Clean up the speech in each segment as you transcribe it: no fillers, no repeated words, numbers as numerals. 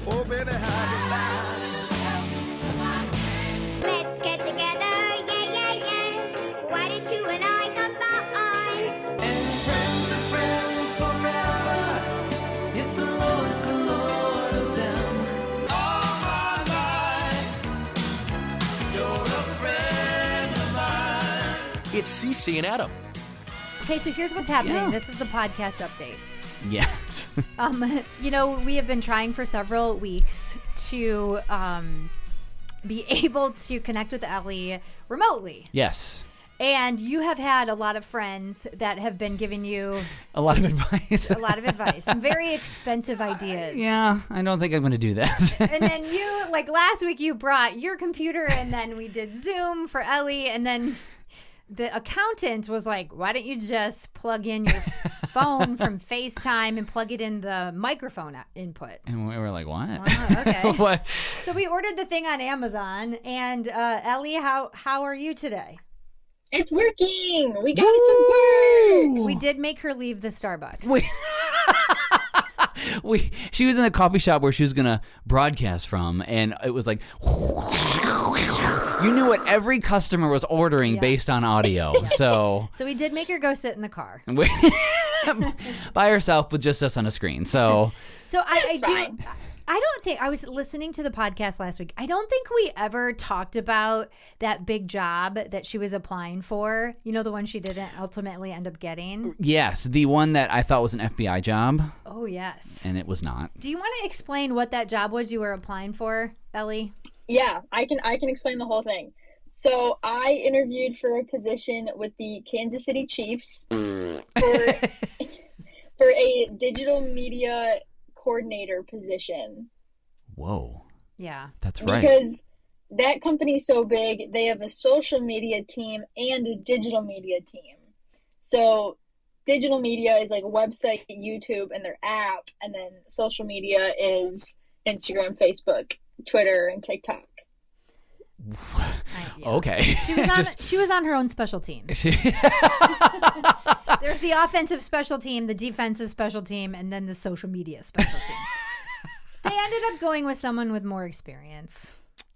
Oh, baby, how you like? Let's get together, yeah, yeah, yeah. Why don't you and I combine? And friends are friends forever, if the Lord's the Lord of them. All my life, you're a friend of mine. It's CC and Adam. Okay, so here's what's happening. Yeah. This is the podcast update. Yes. We have been trying for several weeks to be able to connect with Ellie remotely. Yes. And you have had a lot of friends that have been giving you A lot of advice. a lot of advice, some very expensive ideas. Yeah, I don't think I'm going to do that. And then you, like last week, you brought your computer and then we did Zoom for Ellie. And then the accountant was like, why don't you just plug in your phone from FaceTime and plug it in the microphone input? And we were like, what? Wow, okay. What? So we ordered the thing on Amazon. And Ellie, how are you today? It's working. We got it to work. We did make her leave the Starbucks. She was in a coffee shop where she was going to broadcast from, and it was like, you knew what every customer was ordering based on audio. So we did make her go sit in the car. by herself with just us on a screen. So I don't think, I was listening to the podcast last week. I don't think we ever talked about that big job that she was applying for. You know, the one she didn't ultimately end up getting? yes, the one that I thought was an FBI job, Oh, yes. and it was not. Do you want to explain what that job was you were applying for, Ellie? Yeah, I can explain the whole thing. So I interviewed for a position with the Kansas City Chiefs for a digital media coordinator position. Whoa. Yeah. That's right. Because that company's so big, they have a social media team and a digital media team. So digital media is like a website, YouTube, and their app, and then social media is Instagram, Facebook, Twitter, and TikTok. Okay. She was on her own special teams. There's the offensive special team, the defensive special team, and then the social media special team. They ended up going with someone with more experience.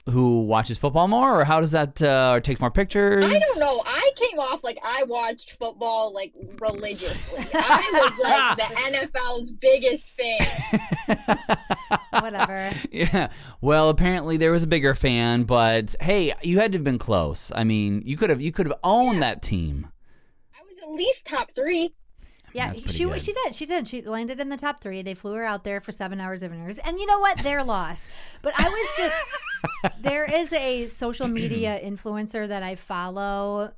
Who watches football more, or how does that, or takes more pictures? I don't know. I came off like I watched football like religiously. I was like the NFL's biggest fan. Whatever. Yeah. Well, apparently there was a bigger fan, but hey, you had to have been close. I mean, you could have owned that team. I was at least top 3. Yeah, That's she pretty good. She did. She landed in the top 3. They flew her out there for 7 hours of interviews. And you know what? Their loss. But I was just, there is a social media influencer that I follow.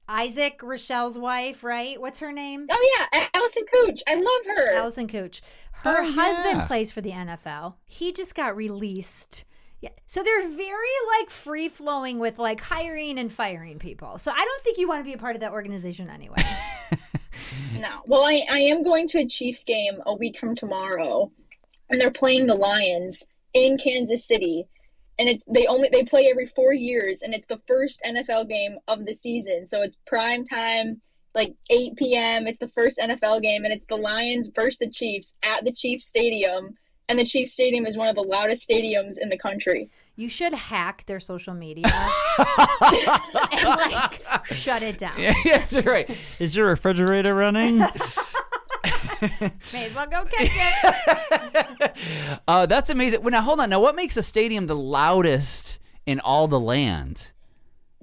Isaac Rochelle's wife, right? What's her name? Oh yeah, Allison Cooch. I love her. Allison Cooch. Her Oh, husband yeah. plays for the NFL. He just got released. Yeah. So they're very like free flowing with like hiring and firing people. So I don't think you want to be a part of that organization anyway. No. Well, I am going to a Chiefs game a week from tomorrow, and they're playing the Lions in Kansas City, and they play every 4 years, and it's the first NFL game of the season. So it's prime time, like 8 p.m. It's the first NFL game, and it's the Lions versus the Chiefs at the Chiefs Stadium, and the Chiefs Stadium is one of the loudest stadiums in the country. You should hack their social media and like shut it down. Yeah, that's right. Is your refrigerator running? May as well go catch it. That's amazing. Well, now hold on. Now, what makes a stadium the loudest in all the land?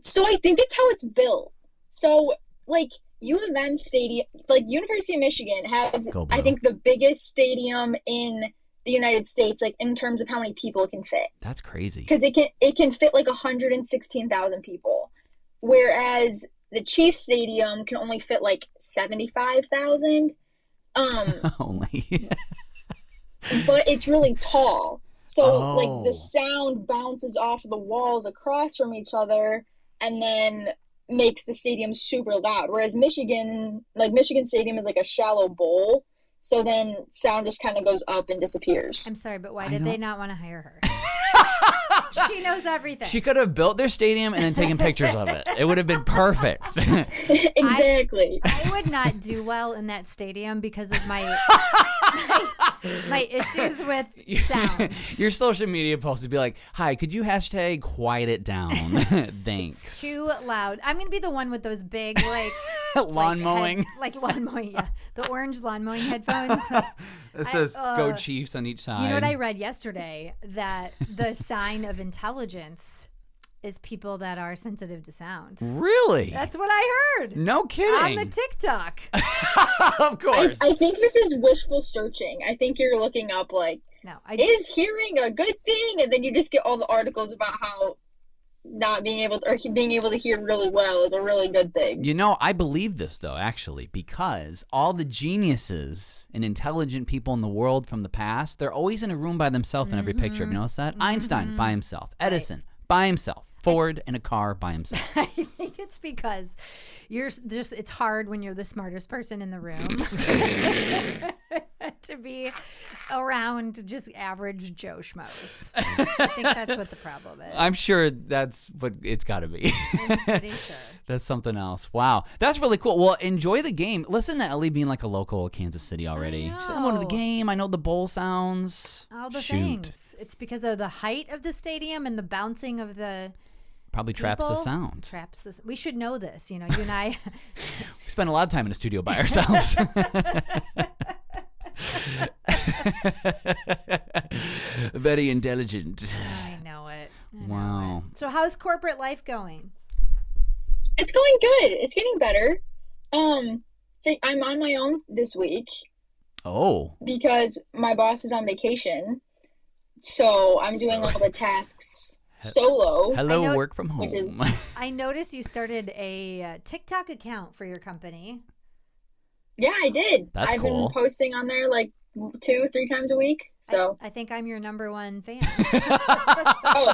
So I think it's how it's built. So like U of M Stadium, like University of Michigan has, Go Blue. I think, the biggest stadium in the United States, like in terms of how many people it can fit. That's crazy. Because it can fit like 116,000 people, whereas the Chiefs Stadium can only fit like 75,000. Only. But it's really tall, so like the Oh. sound bounces off the walls across from each other, and then makes the stadium super loud. Whereas Michigan Stadium is like a shallow bowl. So then sound just kind of goes up and disappears. I'm sorry, but why did they not want to hire her? She knows everything. She could have built their stadium and then taken pictures of it. It would have been perfect. Exactly. I would not do well in that stadium because of my issues with sounds. Your social media post would be like, "Hi, could you hashtag quiet it down? Thanks." It's too loud. I'm gonna be the one with those big Lawn mowing. lawn mowing. Yeah, the orange lawn mowing headphones. It says "Go Chiefs" on each side. You know what I read yesterday? That the sign of intelligence is people that are sensitive to sound. Really? That's what I heard. No kidding. On the TikTok. Of course. I think this is wishful searching. I think you're looking up like, No, is hearing a good thing? And then you just get all the articles about how not being able to, or being able to hear really well is a really good thing. You know, I believe this, though, actually, because all the geniuses and intelligent people in the world from the past, they're always in a room by themselves in every picture. Have you noticed that? Einstein by himself. Edison by himself. Ford in a car by himself. I think it's because it's hard when you're the smartest person in the room to be around just average Joe Schmoes. I think that's what the problem is. I'm sure that's what it's got to be. I'm pretty sure. That's something else. Wow. That's really cool. Well, enjoy the game. Listen to Ellie being like a local of Kansas City already. She's like, I'm going to the game. I know the bowl sounds. All the Shoot. things. It's because of the height of the stadium and the bouncing of the Probably traps the people. sound. We should know this. You know, you and I. We spend a lot of time in the studio by ourselves. Very intelligent. I know it. I know Wow. it. So how's corporate life going? It's going good. It's getting better. I'm on my own this week Oh. because my boss is on vacation. So I'm doing all the tasks solo. Hello, I know- work from Which is- home. I noticed you started a TikTok account for your company. Yeah, I did. That's I've cool. been posting on there like 2-3 times a week. So I think I'm your number one fan. oh,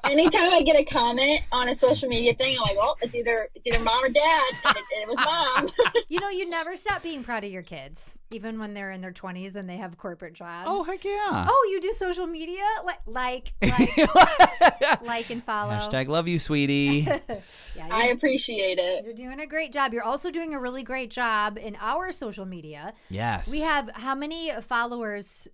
anytime I get a comment on a social media thing, I'm like, well, it's either mom or dad. And it was mom. You know, you never stop being proud of your kids, even when they're in their 20s and they have corporate jobs. Oh, heck yeah. Oh, you do social media? Like and follow. Hashtag love you, sweetie. Yeah, I appreciate it. you're doing a great job. You're also doing a really great job in our social media. Yes. We have how many followers?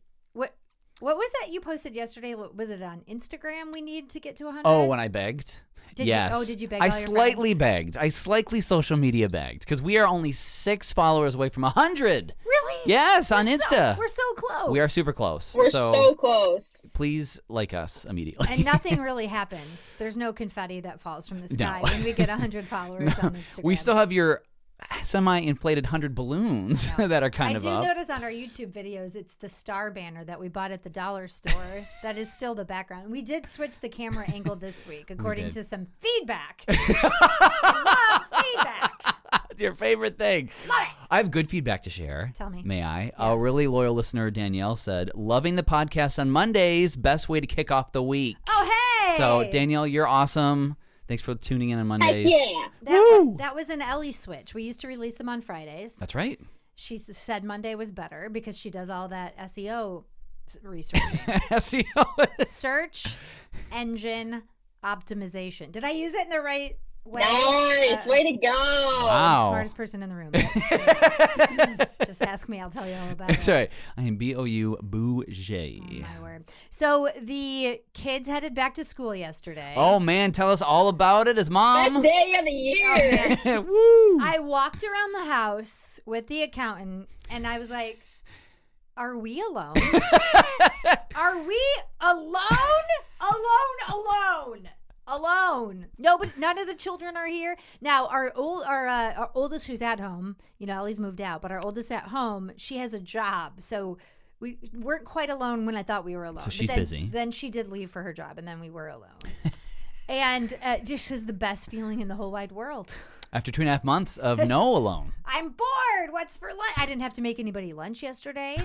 What was that you posted yesterday? Was it on Instagram? We need to get to 100. Oh, when I begged? Did yes. You, oh, did you beg I all your slightly friends? begged. I slightly social media begged because we are only 6 followers away from 100. Really? Yes, on Insta. We're so close. We are super close. We're so close. Please like us immediately. And nothing really happens. There's no confetti that falls from the sky No. when we get 100 followers on Instagram. We still have your semi-inflated 100 balloons that are kind of I up. do notice on our YouTube videos, it's the star banner that we bought at the dollar store. That is still the background. We did switch the camera angle this week, according did. to some feedback. I love feedback. Your favorite thing. Love it. I have good feedback to share. Tell me. May I? A really loyal listener, Danielle, said, loving the podcast on Mondays. Best way to kick off the week. Oh, hey. So, Danielle, you're awesome. Thanks for tuning in on Heck Mondays. yeah. That was an Ellie switch. We used to release them on Fridays. That's right. She said Monday was better because she does all that SEO research. SEO. Search engine optimization. Did I use it in the right way? Nice. Way to go. Wow. Smartest person in the room. Just ask me. I'll tell you all about it. Sorry. I am B-O-U Bouger. Oh, my word. So the kids headed back to school yesterday. Oh, man. Tell us all about it as Best mom. day of the year. Woo. I walked around the house with the accountant and I was like, are we alone? Are we alone? Alone. Nobody, none of the children are here. Now, our oldest who's at home, you know, Ellie's moved out, but our oldest at home, she has a job. So we weren't quite alone when I thought we were alone. So she's But then, busy. Then she did leave for her job, and then we were alone. And just is the best feeling in the whole wide world. After 2.5 months of no alone. I'm bored. What's for lunch? I didn't have to make anybody lunch yesterday.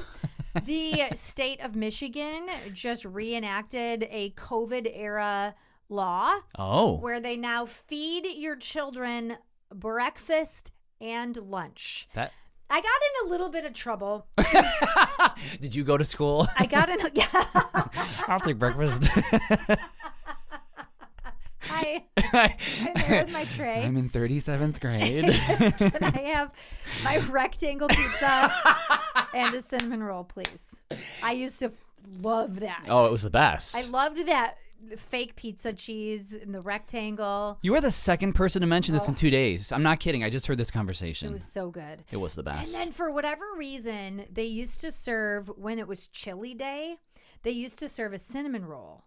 The state of Michigan just reenacted a COVID era law Oh. where they now feed your children breakfast and lunch. That. I got in a little bit of trouble. Did you go to school? I got in. I'll take breakfast. there with my tray. I'm in 37th grade. And I have my rectangle pizza and a cinnamon roll, please. I used to love that. Oh, it was the best. I loved that fake pizza cheese in the rectangle. You are the second person to mention this in 2 days. I'm not kidding. I just heard this conversation. It was so good. It was the best. And then for whatever reason, they used to serve, when it was chili day, they used to serve a cinnamon roll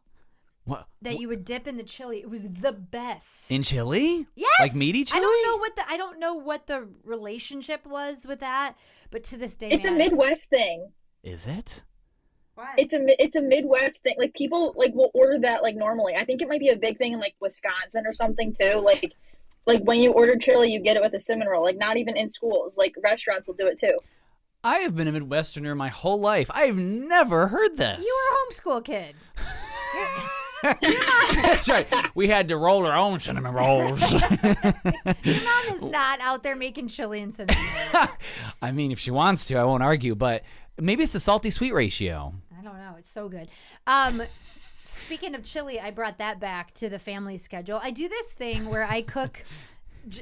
What? that you would dip in the chili. It was the best. In chili? Yes. Like meaty chili? I don't know what the relationship was with that, but to this day, It's a man, Midwest thing. Is it? What? It's a Midwest thing. Like people like will order that like normally. I think it might be a big thing in like Wisconsin or something too. Like when you order chili, you get it with a cinnamon roll. Like not even in schools. Like restaurants will do it too. I have been a Midwesterner my whole life. I've never heard this. You were a homeschool kid. That's right. We had to roll our own cinnamon rolls. Your mom is not out there making chili and cinnamon rolls. I mean, if she wants to, I won't argue, but maybe it's the salty sweet ratio. I don't know. It's so good. Speaking of chili, I brought that back to the family schedule. I do this thing where I cook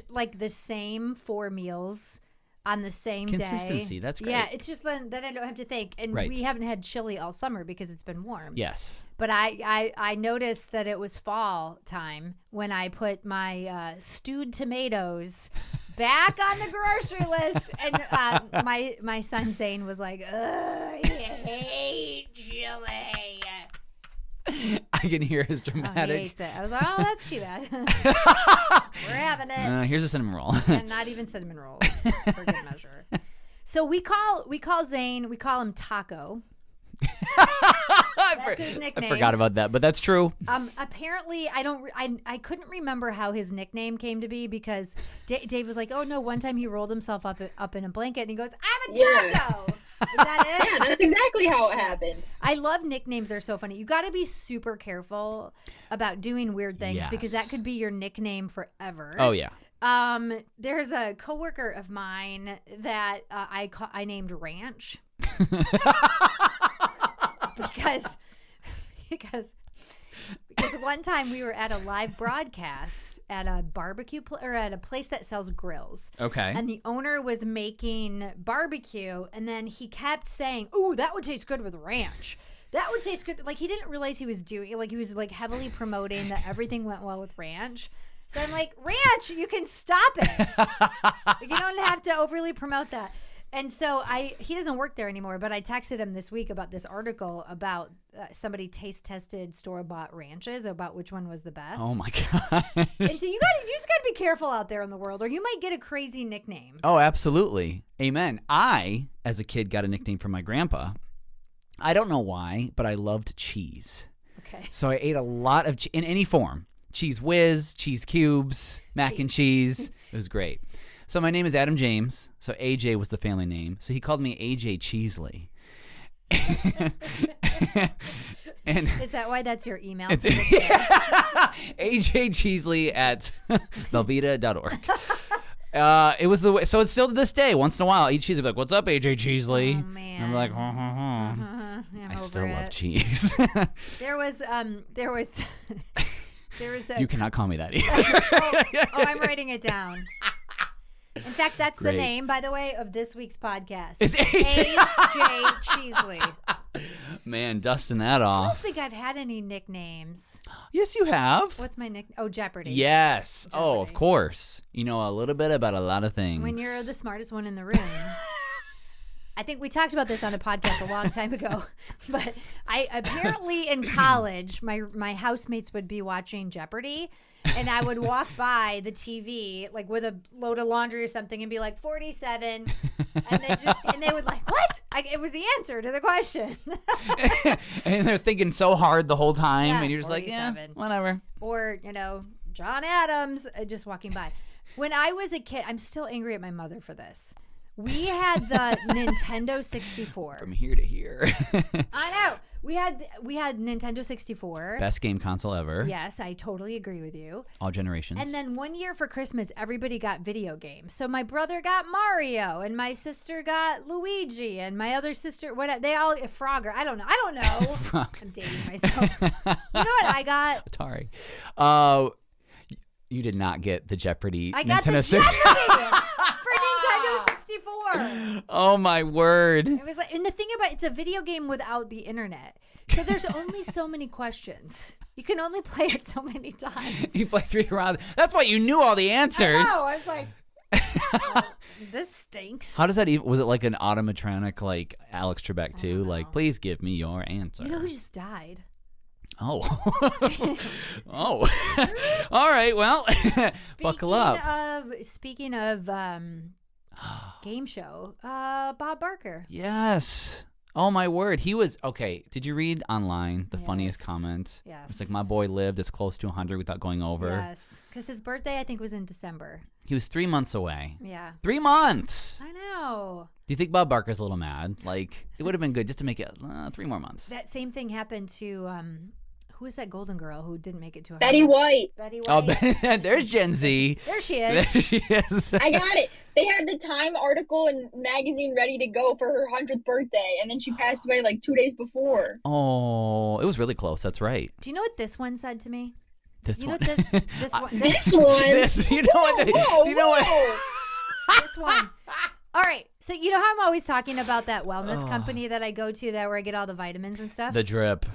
like the same 4 meals on the same day. Consistency, that's great. Yeah, it's just then I don't have to think. And Right. we haven't had chili all summer because it's been warm. Yes. But I noticed that it was fall time when I put my stewed tomatoes back on the grocery list. And my son Zane was like, ugh, I hate chili. I can hear his Oh, he dramatic. hates it. I was like, oh, that's too bad. We're having it. Here's a cinnamon roll. And not even cinnamon rolls for good measure. So we call Zane, we call him Taco. That's his nickname. I forgot about that, but that's true. Apparently, I couldn't remember how his nickname came to be because Dave was like, oh no, one time he rolled himself up in a blanket and he goes, I'm a taco. Is that it? Yeah, that's exactly how it happened. I love nicknames. They're so funny. You got to be super careful about doing weird things because that Yes. could be your nickname forever. Oh, yeah. There's a coworker of mine that I named Ranch because one time we were at a live broadcast at a barbecue or at a place that sells grills. Okay. And the owner was making barbecue, and then he kept saying, "Ooh, that would taste good with ranch. That would taste good." Like he didn't realize he was like heavily promoting that everything went well with ranch. So I'm like, ranch, you can stop it. You don't have to overly promote that. And so he doesn't work there anymore, but I texted him this week about this article about somebody taste tested store-bought ranches about which one was the best. Oh my God. And so you just got to be careful out there in the world or you might get a crazy nickname. Oh, absolutely. Amen. I, as a kid, got a nickname from my grandpa. I don't know why, but I loved cheese. Okay. So I ate a lot of in any form. Cheese whiz, cheese cubes, mac and cheese. It was great. So my name is Adam James. So AJ was the family name. So he called me AJ Cheesley. And Is that why that's your email? it's AJ Cheesley at velveeta.org. It was the way, so it's still to this day. Once in a while, I eat cheese. I'm like, "What's up, AJ Cheesley?" Oh, man. And I'm like, I'm I still over love it. cheese. There was a You cannot call me that either. oh, I'm writing it down. In fact, that's Great. the name, by the way, of this week's podcast. It's AJ. AJ Cheesley. Man, dusting that I off. don't think I've had any nicknames. Yes, you have. What's my nick? Oh, Jeopardy. Yes. Oh, of Jeopardy. course. You know a little bit about a lot of things. When you're the smartest one in the room. I think we talked about this on the podcast a long time ago, but I apparently in college, my housemates would be watching Jeopardy, and I would walk by the TV like with a load of laundry or something and be like 47, and they would like what? It was the answer to the question. and they're thinking so hard the whole time, Yeah, and you're just like, yeah, 47. whatever. Or John Adams just walking by. When I was a kid, I'm still angry at my mother for this. We had the Nintendo 64. From here to here. I know. We had Nintendo 64. Best game console ever. Yes, I totally agree with you. All generations. And then one year for Christmas, everybody got video games. So my brother got Mario, and my sister got Luigi, and my other sister, they all Frogger. I don't know. Frogger. I'm dating myself. You know what I got? Atari. You did not get the Jeopardy I got the Nintendo Jeopardy for Nintendo 64. Oh my word. It was like, and the thing about it's a video game without the internet. So there's only so many questions. You can only play it so many times. You play 3 rounds. That's why you knew all the answers. I was like, this stinks. How does that even, was it like an automatronic like Alex Trebek too? Like, please give me your answer. You know who just died? Oh. Oh. All right, well, buckle up. Speaking of game show, Bob Barker. Yes. Oh my word. He was okay. Did you read online the funniest comment? Yes. It's like my boy lived as close to 100 without going over. Yes. Because his birthday, I think, was in December. He was 3 months away. Yeah. 3 months. I know. Do you think Bob Barker's a little mad? Like, it would have been good just to make it 3 more months. That same thing happened to who was that golden girl who didn't make it to 100? Betty White. Betty Oh, White. there's Gen Z. There she is. There she is. I got it. They had the Time article and magazine ready to go for her 100th birthday, and then she passed away like 2 days before. Oh, it was really close. That's right. Do you know what this one said to me? This You know one. what this one? This one. This, you know what? Do you know what? This one. All right. So you know how I'm always talking about that wellness company that I go to that where I get all the vitamins and stuff? The drip.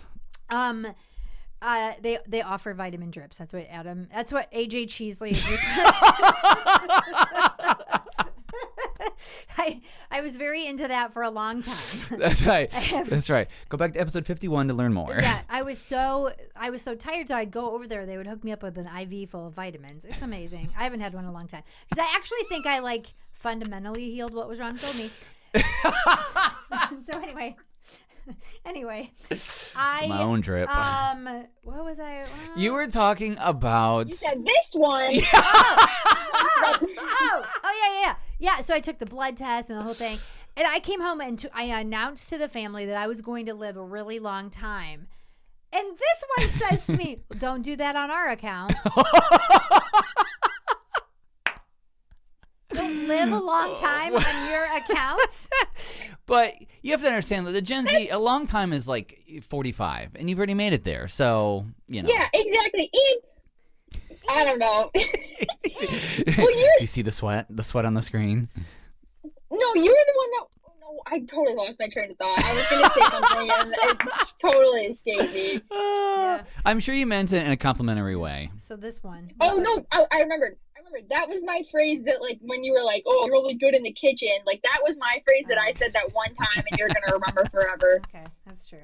They offer vitamin drips. That's what AJ Cheesley is. I was very into that for a long time. That's right. That's right. Go back to episode 51 to learn more. Yeah, I was so tired, so I'd go over there. They would hook me up with an IV full of vitamins. It's amazing. I haven't had one in a long time because I actually think I like fundamentally healed what was wrong with me. So anyway, My own drip. what was I? You were talking about. You said this one. Yeah. So I took the blood test and the whole thing, and I came home and I announced to the family that I was going to live a really long time. And this one says to me, "Don't do that on our account. Don't live a long time on your account." But you have to understand that the Gen Z, a long time is like 45, and you've already made it there. So, you know. Yeah, exactly. And I don't know. Do you see the sweat? The sweat on the screen? No, you were the one that. No, I totally lost my train of thought. I was going to say something and it totally escaped me. I'm sure you meant it in a complimentary way. So this one. Oh, no, I remembered. That was my phrase that, like, when you were like, oh, you're really good in the kitchen. Like, that was my phrase that I said that one time and you're going to remember forever. Okay, that's true.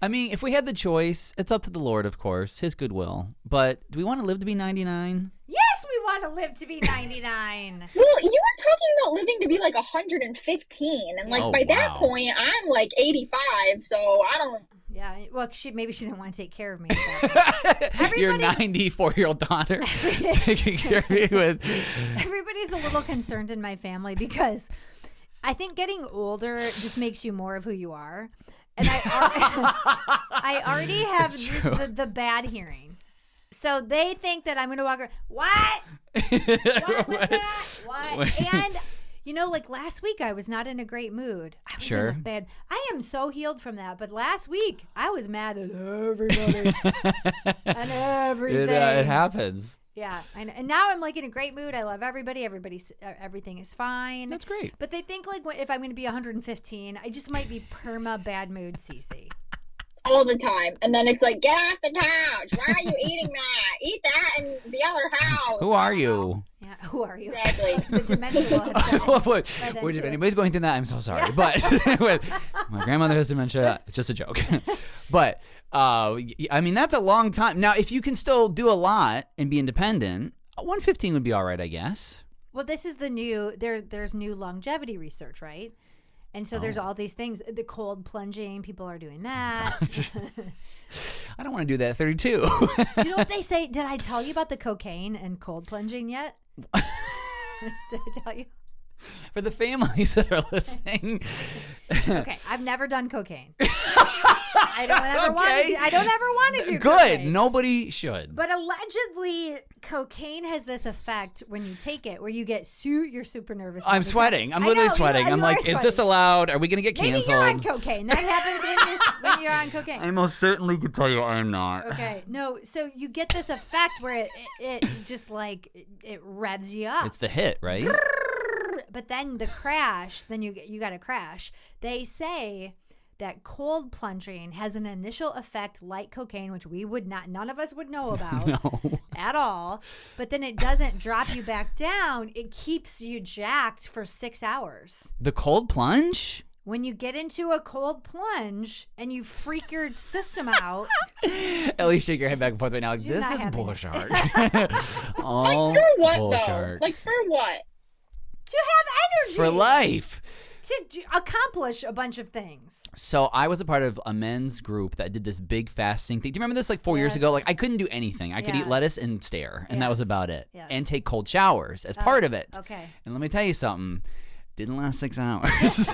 I mean, if we had the choice, it's up to the Lord, of course, His goodwill. But do we want to live to be 99? Yes, we want to live to be 99. Well, you were talking about living to be like 115, and like by that point, I'm like 85, so I don't. Yeah, well, maybe she didn't want to take care of me. Your 94-year-old daughter taking care of you with. Everybody's a little concerned in my family because I think getting older just makes you more of who you are, and I already have the bad hearing. So they think that I'm going to walk around. What? What was that? What? And, you know, like last week, I was not in a great mood. I was in a bad. I am so healed from that. But last week, I was mad at everybody and everything. It happens. Yeah. And now I'm like in a great mood. I love everybody. Everything is fine. That's great. But they think like if I'm going to be 115, I just might be perma bad mood Cece. All the time, and then it's like, get off the couch. Why are you eating that? Eat that in the other house. Who are you? Yeah, who are you? Exactly. The dementia will have done it. Which, if anybody's going through that, I'm so sorry. But my grandmother has dementia. It's just a joke. But I mean, that's a long time. Now, if you can still do a lot and be independent, 115 would be all right, I guess. Well, this is the new. There's new longevity research, right? And so there's all these things. The cold plunging, people are doing that. I don't want to do that at 32. You know what they say? Did I tell you about the cocaine and cold plunging yet? Did I tell you? For the families that are listening. Okay, I've never done cocaine. I don't ever want to do Good. cocaine. Nobody should. But allegedly, cocaine has this effect when you take it, where you get you're super nervous. all I'm the time. sweating. I'm I literally know, sweating. you I'm are like, is this sweating. allowed? Are we going to get Maybe canceled? you're on cocaine. That happens when you're on cocaine. I most certainly could tell you I'm not. Okay, no, so you get this effect where it just like it revs you up. It's the hit, right? But then the crash, then you got to crash. They say that cold plunging has an initial effect like cocaine, which none of us would know about at all. But then it doesn't drop you back down. It keeps you jacked for 6 hours. The cold plunge? When you get into a cold plunge and you freak your system out. Ellie, shake your head back and forth right now. Like, She's this not is having it. bullshark. All For what bullshark. though? Like for what? To have energy. For life. To accomplish a bunch of things. So I was a part of a men's group that did this big fasting thing. Do you remember this like 4 years ago? Yes. Like I couldn't do anything. I could Yeah. eat lettuce and stare, and that was Yes. about it. Yes. And take cold showers as part of it. Okay. And let me tell you something. Didn't last 6 hours.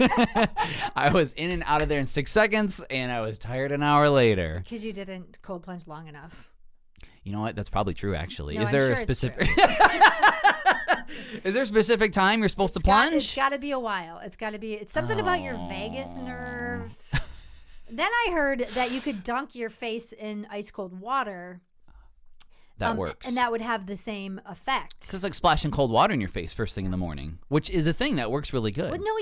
I was in and out of there in 6 seconds, and I was tired an hour later. Because you didn't cold plunge long enough. You know what? That's probably true, actually. No, Is I'm there sure a it's specific? true. Is there a specific time you're supposed to plunge? It's got to be a while. It's something about your vagus nerve. Then I heard that you could dunk your face in ice cold water. That works. And that would have the same effect. So it's like splashing cold water in your face first thing in the morning, which is a thing that works really good. But no,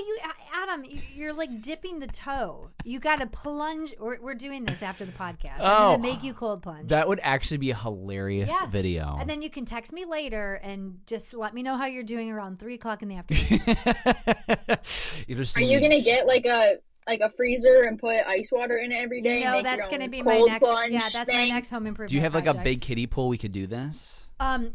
Adam, you're like dipping the toe. You got to plunge. We're doing this after the podcast. I'm going to make you cold plunge. That would actually be a hilarious Yes. video. And then you can text me later and just let me know how you're doing around 3 o'clock in the afternoon. Are you gonna get like a freezer and put ice water in it every day? No, and make that's your going to own be my cold next. plunge Yeah, that's my thing? next home improvement. Do you have like a project. big kiddie pool we could do this?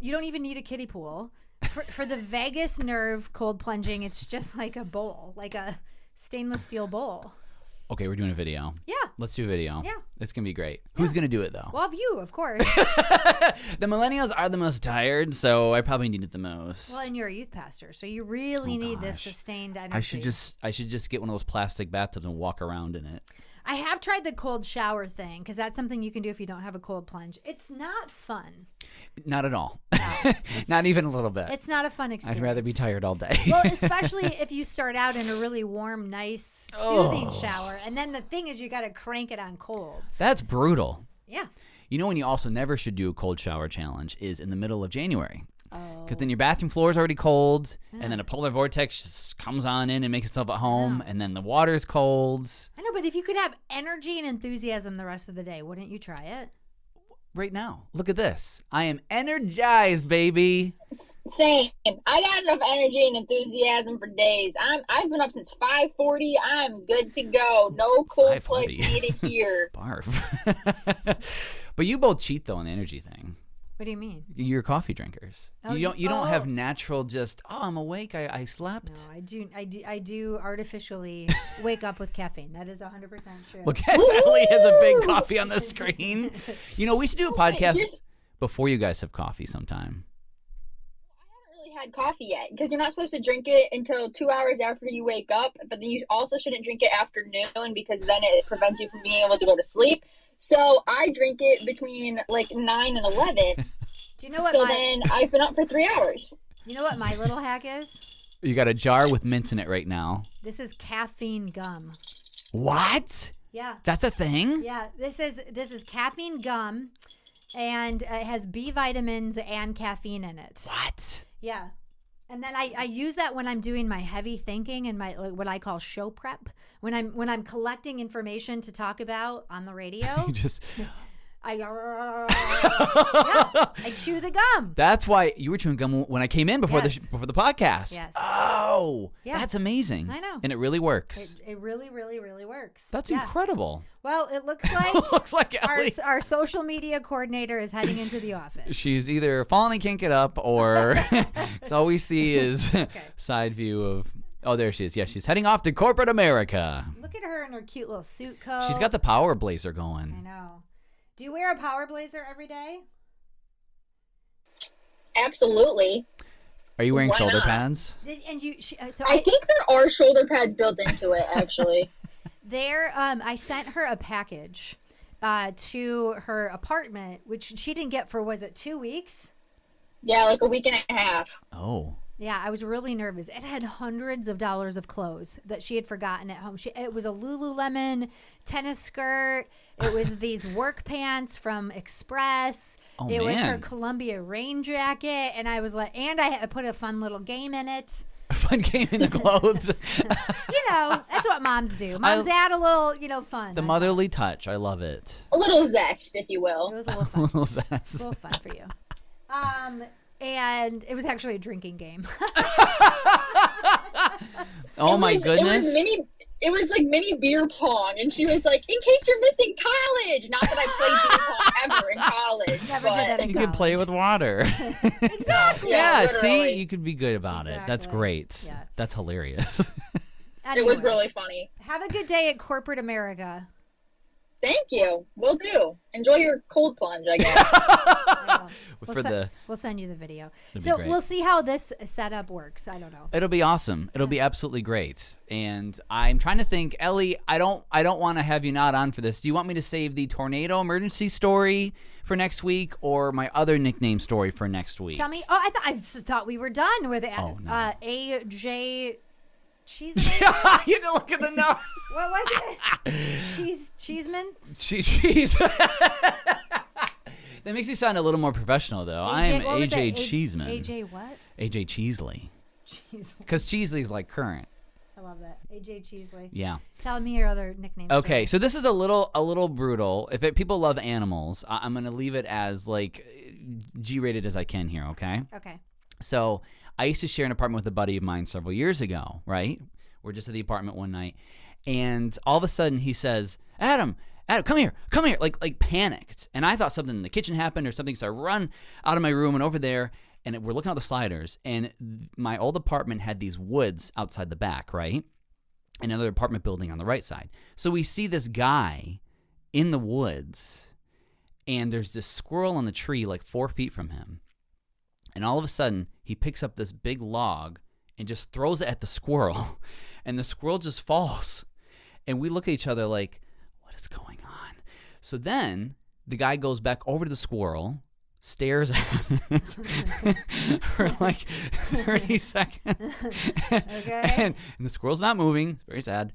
You don't even need a kiddie pool. For the vagus nerve cold plunging, it's just like a bowl, like a stainless steel bowl. Okay, we're doing a video. Yeah. Let's do a video. Yeah. It's going to be great. Who's going to do it, though? Well, of you, of course. The millennials are the most tired, so I probably need it the most. Well, and you're a youth pastor, so you really need this sustained energy. I should just get one of those plastic bathtubs and walk around in it. I have tried the cold shower thing because that's something you can do if you don't have a cold plunge. It's not fun. Not at all. Not even a little bit. It's not a fun experience. I'd rather be tired all day. Well, especially if you start out in a really warm, nice, soothing shower, and then the thing is you got to crank it on cold. That's brutal. Yeah. You know when you also never should do a cold shower challenge is in the middle of January. Because then your bathroom floor is already cold, and then a polar vortex just comes on in and makes itself at home, and then the water's cold. I know, but if you could have energy and enthusiasm the rest of the day, wouldn't you try it? Right now, look at this. I am energized, baby. Same. I got enough energy and enthusiasm for days. I've been up since 5:40. I'm good to go. No cold plunge 5:40. needed here. Barf. But you both cheat though on the energy thing. What do you mean? You're coffee drinkers. Oh, You don't have natural just, I'm awake, I slept. No, I do artificially wake up with caffeine. That is 100% true. Look at Ellie has a big coffee on the screen. You know, we should do a podcast here's- before you guys have coffee sometime. I haven't really had coffee yet because you're not supposed to drink it until 2 hours after you wake up. But then you also shouldn't drink it after noon because then it prevents you from being able to go to sleep. So I drink it between like 9 and 11. Do you know what Then I've been up for 3 hours. you know what my little hack is? You got a jar with mint in it right now. This is caffeine gum. What? Yeah. That's a thing? Yeah, this is caffeine gum, and it has B vitamins and caffeine in it. What? Yeah, and then I use that when I'm doing my heavy thinking and my what I call show prep. When I'm collecting information to talk about on the radio, You just I chew the gum. That's why you were chewing gum when I came in before Yes. before the podcast. Yes. Oh, Yeah. that's amazing. I know. And it really works. It really, really, really works. That's Yeah. incredible. Well, it looks like Looks like Ellie. our social media coordinator is heading into the office. She's either falling and can't get up, or it's all we see is side view of. Oh, there she is. Yeah, she's heading off to corporate America. Look at her in her cute little suit coat. She's got the power blazer I going. know. Do you wear a power blazer every day? Absolutely. Are you wearing Why shoulder not? pads? And you, so I think there are shoulder pads built into it, actually. I sent her a package to her apartment, which she didn't get for, was it 2 weeks? Yeah, like a week and a half. Oh. Yeah, I was really nervous. It had hundreds of dollars of clothes that she had forgotten at home. It was a Lululemon tennis skirt. It was these work pants from Express. Oh, it was her man. Columbia rain jacket, and I was like, and I put a fun little game in it. A fun game in the clothes. You know, that's what moms do. Moms add a little, fun. The motherly touch. I love it. A little zest, if you It will. was a little fun. Little zest. A little fun for you. And it was actually a drinking game. Oh my goodness. It was like mini beer pong, and she was like, "In case you're missing college." Not that I played beer pong ever in college. Never but did that in You could play with water. Exactly. Yeah, literally. see, you could be good about it. That's Exactly. great. Yeah. That's hilarious. It was Anyway, really funny. have a good day at corporate America. Thank you. Will do. Enjoy your cold plunge, I guess. We'll send you the video. That'd be So great. we'll see how this setup works. I don't know. It'll be awesome. It'll be absolutely great. And I'm trying to think, Ellie, I don't want to have you not on for this. Do you want me to save the tornado emergency story for next week or my other nickname story for next week? Tell me. Oh, I just thought we were done with it. Oh, no. AJ Cheeseman. You didn't look at the note. What was it? Cheeseman. Cheese. That makes me sound a little more professional, though. I am what was AJ that? Cheeseman. AJ what? AJ Cheesley. Cheesley. Because Cheesley's like current. I love that. AJ Cheesley. Yeah. Tell me your other nicknames. Okay, so this is a little brutal. If people love animals, I'm gonna leave it as like G-rated as I can here. Okay. Okay. So I used to share an apartment with a buddy of mine several years ago. Right. We're just at the apartment one night, and all of a sudden he says, "Adam, come here, like panicked." And I thought something in the kitchen happened or something, so I run out of my room and over there. And we're looking at the sliders, and my old apartment had these woods outside the back, right? Another apartment building on the right side. So we see this guy in the woods, and there's this squirrel on the tree like 4 feet from him. And all of a sudden, he picks up this big log and just throws it at the squirrel, and the squirrel just falls. And we look at each other like, what is going on? So then the guy goes back over to the squirrel, stares at it for like 30 seconds. Okay. And the squirrel's not moving. It's very sad.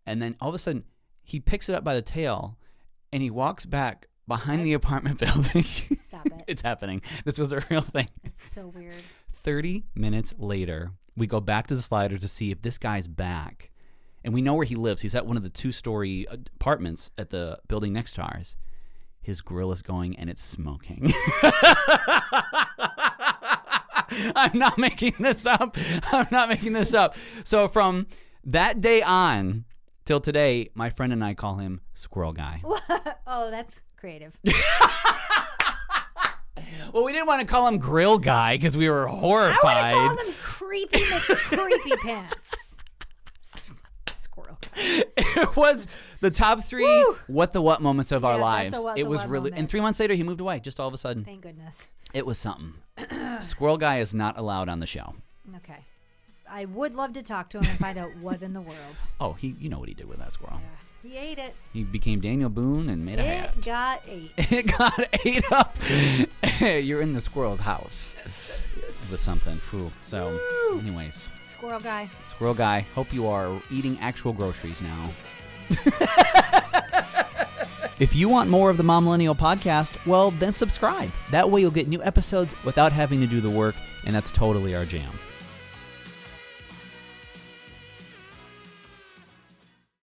And then all of a sudden, he picks it up by the tail, and he walks back behind the apartment building. Stop it. It's happening. This was a real thing. It's so weird. 30 minutes later, we go back to the sliders to see if this guy's back. And we know where he lives. He's at one of the 2-story apartments at the building next to ours. His grill is going and it's smoking. I'm not making this up. So from that day on till today, my friend and I call him Squirrel Guy. Oh, that's creative. Well, we didn't want to call him Grill Guy because we were I horrified. would have called them creepy pants. Squirrel. It was the top 3 Woo! what moments of our Yeah, lives. that's a what It the was what really, moment. and 3 months later, he moved away just all of a sudden. Thank goodness. It was something. Squirrel Guy is not allowed on the show. Okay. I would love to talk to him and find out what in the world. Oh, you know what he did with that squirrel. He ate it. He became Daniel Boone and made a hat. It got ate. It got ate up. You're in the squirrel's house with something. Whew. So, anyways, Squirrel guy. Squirrel Guy, hope you are eating actual groceries now. If you want more of the Momlennial podcast, well, then subscribe. That way you'll get new episodes without having to do the work, and that's totally our jam.